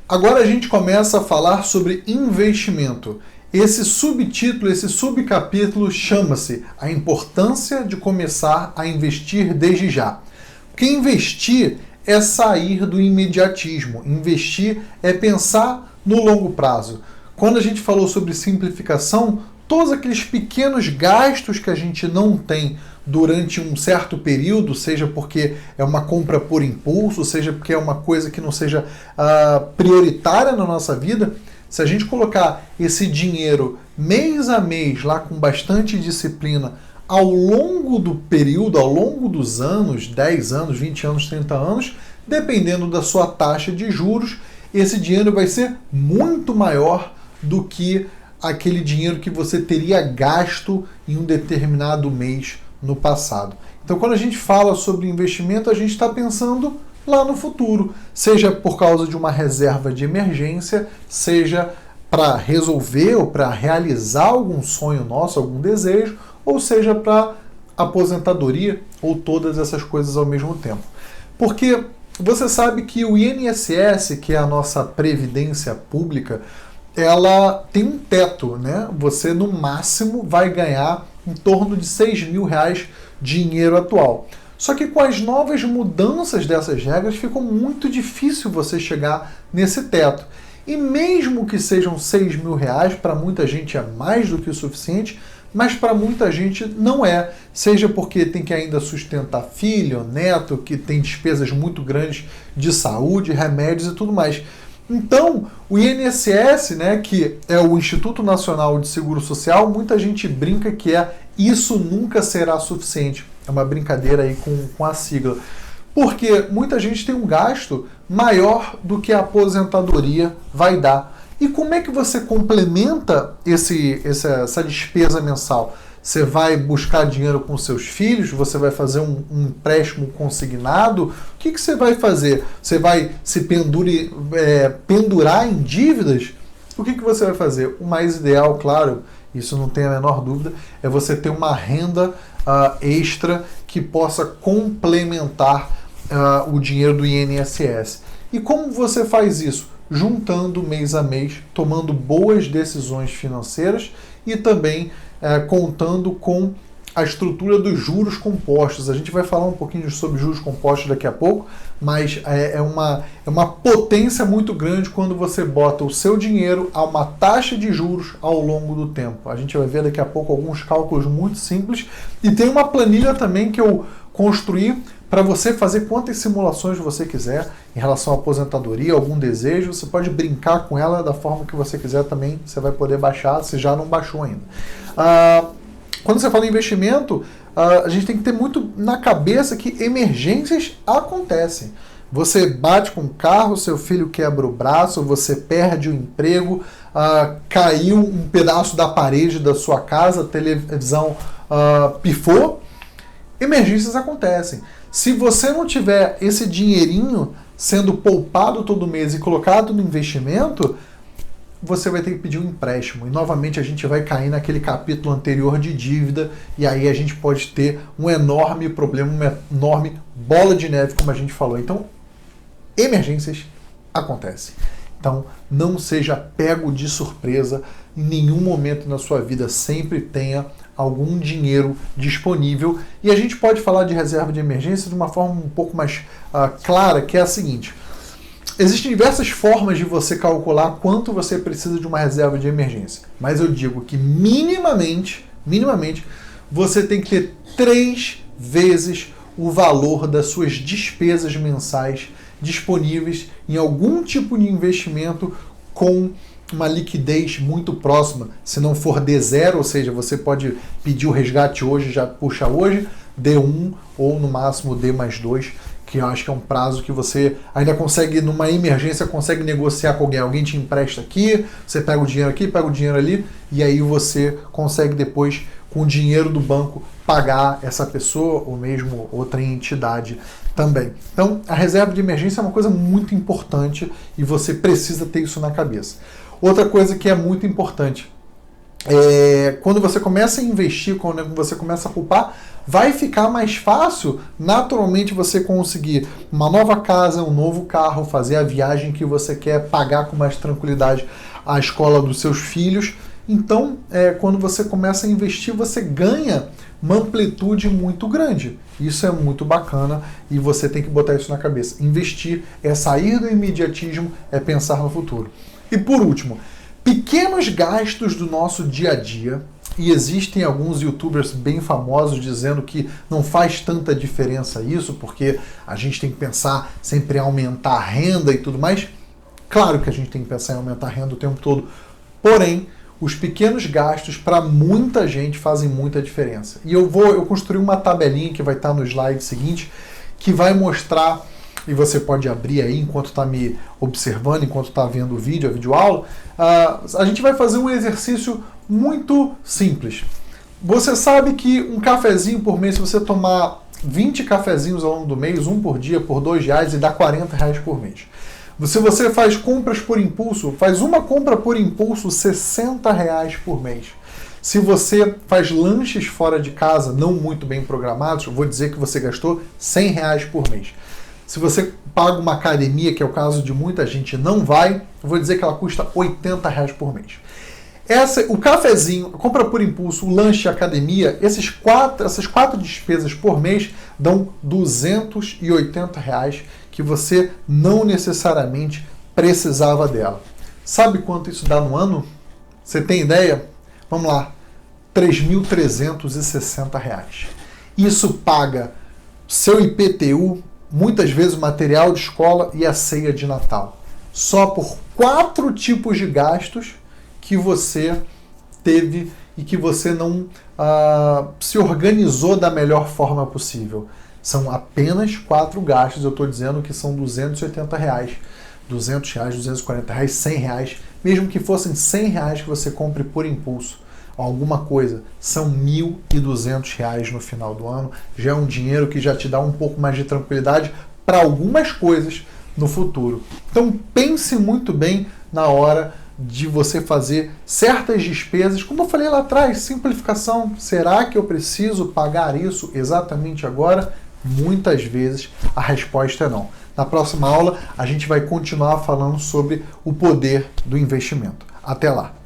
Agora a gente começa a falar sobre investimento. Esse subtítulo, esse subcapítulo chama-se A Importância de Começar a Investir Desde Já. Porque investir é sair do imediatismo. Investir é pensar no longo prazo. Quando a gente falou sobre simplificação, todos aqueles pequenos gastos que a gente não tem durante um certo período, seja porque é uma compra por impulso, seja porque é uma coisa que não seja prioritária na nossa vida, se a gente colocar esse dinheiro mês a mês lá com bastante disciplina ao longo do período, ao longo dos anos, 10 anos, 20 anos, 30 anos, dependendo da sua taxa de juros, esse dinheiro vai ser muito maior do que aquele dinheiro que você teria gasto em um determinado mês no passado. Então, quando a gente fala sobre investimento, a gente está pensando lá no futuro, seja por causa de uma reserva de emergência, seja para resolver ou para realizar algum sonho nosso, algum desejo, ou seja para aposentadoria ou todas essas coisas ao mesmo tempo. Porque você sabe que o INSS, que é a nossa previdência pública, ela tem um teto, né? Você no máximo vai ganhar em torno de R$6.000 dinheiro atual. Só que com as novas mudanças dessas regras ficou muito difícil você chegar nesse teto. E mesmo que sejam R$6.000, para muita gente é mais do que o suficiente, mas para muita gente não é. Seja porque tem que ainda sustentar filho, neto, que tem despesas muito grandes de saúde, remédios e tudo mais. Então, o INSS, né, que é o Instituto Nacional de Seguro Social, muita gente brinca que isso nunca será suficiente. É uma brincadeira aí com a sigla. Porque muita gente tem um gasto maior do que a aposentadoria vai dar. E como é que você complementa essa despesa mensal? Você vai buscar dinheiro com seus filhos? Você vai fazer um empréstimo consignado? O que você vai fazer? Você vai se pendurar em dívidas? O que você vai fazer? O mais ideal, claro, isso não tem a menor dúvida, é você ter uma renda extra que possa complementar o dinheiro do INSS. E como você faz isso? Juntando mês a mês, tomando boas decisões financeiras e também contando com a estrutura dos juros compostos. A gente vai falar um pouquinho sobre juros compostos daqui a pouco, mas é uma potência muito grande quando você bota o seu dinheiro a uma taxa de juros ao longo do tempo. A gente vai ver daqui a pouco alguns cálculos muito simples e tem uma planilha também que eu construí para você fazer quantas simulações você quiser em relação à aposentadoria, algum desejo. Você pode brincar com ela da forma que você quiser também, você vai poder baixar, se já não baixou ainda. Quando você fala em investimento, a gente tem que ter muito na cabeça que emergências acontecem. Você bate com o carro, seu filho quebra o braço, você perde o emprego, caiu um pedaço da parede da sua casa, a televisão pifou. Emergências acontecem. Se você não tiver esse dinheirinho sendo poupado todo mês e colocado no investimento, você vai ter que pedir um empréstimo. E novamente a gente vai cair naquele capítulo anterior de dívida e aí a gente pode ter um enorme problema, uma enorme bola de neve, como a gente falou. Então, emergências acontecem. Então, não seja pego de surpresa em nenhum momento na sua vida. Sempre tenha algum dinheiro disponível. E a gente pode falar de reserva de emergência de uma forma um pouco mais clara, que é a seguinte. Existem diversas formas de você calcular quanto você precisa de uma reserva de emergência. Mas eu digo que minimamente, você tem que ter 3 vezes o valor das suas despesas mensais disponíveis em algum tipo de investimento com uma liquidez muito próxima. Se não for D0, ou seja, você pode pedir o resgate hoje, já puxa hoje, D1 ou no máximo D+2, que eu acho que é um prazo que você ainda consegue, numa emergência, consegue negociar com alguém. Alguém te empresta aqui, você pega o dinheiro aqui, pega o dinheiro ali, e aí você consegue depois, com o dinheiro do banco, pagar essa pessoa ou mesmo outra entidade também. Então, a reserva de emergência é uma coisa muito importante e você precisa ter isso na cabeça. Outra coisa que é muito importante, quando você começa a investir, quando você começa a poupar, vai ficar mais fácil, naturalmente, você conseguir uma nova casa, um novo carro, fazer a viagem que você quer, pagar com mais tranquilidade a escola dos seus filhos. Então, quando você começa a investir, você ganha uma amplitude muito grande. Isso é muito bacana e você tem que botar isso na cabeça. Investir é sair do imediatismo, é pensar no futuro. E por último, pequenos gastos do nosso dia a dia. E existem alguns youtubers bem famosos dizendo que não faz tanta diferença isso, porque a gente tem que pensar sempre em aumentar a renda e tudo mais. Claro que a gente tem que pensar em aumentar a renda o tempo todo, porém, os pequenos gastos para muita gente fazem muita diferença. E eu construí uma tabelinha que vai estar no slide seguinte, que vai mostrar, e você pode abrir aí enquanto está me observando, enquanto está vendo o vídeo, a videoaula. A gente vai fazer um exercício muito simples. Você sabe que um cafezinho por mês, se você tomar 20 cafezinhos ao longo do mês, um por dia, por R$2, e dá R$40 por mês. Se você faz compras por impulso, faz uma compra por impulso, R$60 por mês. Se você faz lanches fora de casa, não muito bem programados, eu vou dizer que você gastou R$100 por mês. Se você paga uma academia, que é o caso de muita gente não vai, eu vou dizer que ela custa R$80 por mês. O cafezinho, a compra por impulso, o lanche, a academia, essas quatro despesas por mês dão R$280 que você não necessariamente precisava dela. Sabe quanto isso dá no ano? Você tem ideia? Vamos lá, R$3.360. Isso paga seu IPTU, muitas vezes o material de escola e a ceia de Natal. Só por 4 tipos de gastos que você teve e que você não se organizou da melhor forma possível. São apenas 4 gastos, eu estou dizendo que são R$280, R$200, R$240, R$100, mesmo que fossem R$100 que você compre por impulso alguma coisa, são R$1.200 no final do ano. Já é um dinheiro que já te dá um pouco mais de tranquilidade para algumas coisas no futuro. Então pense muito bem na hora de você fazer certas despesas. Como eu falei lá atrás, simplificação. Será que eu preciso pagar isso exatamente agora? Muitas vezes a resposta é não. Na próxima aula a gente vai continuar falando sobre o poder do investimento. Até lá!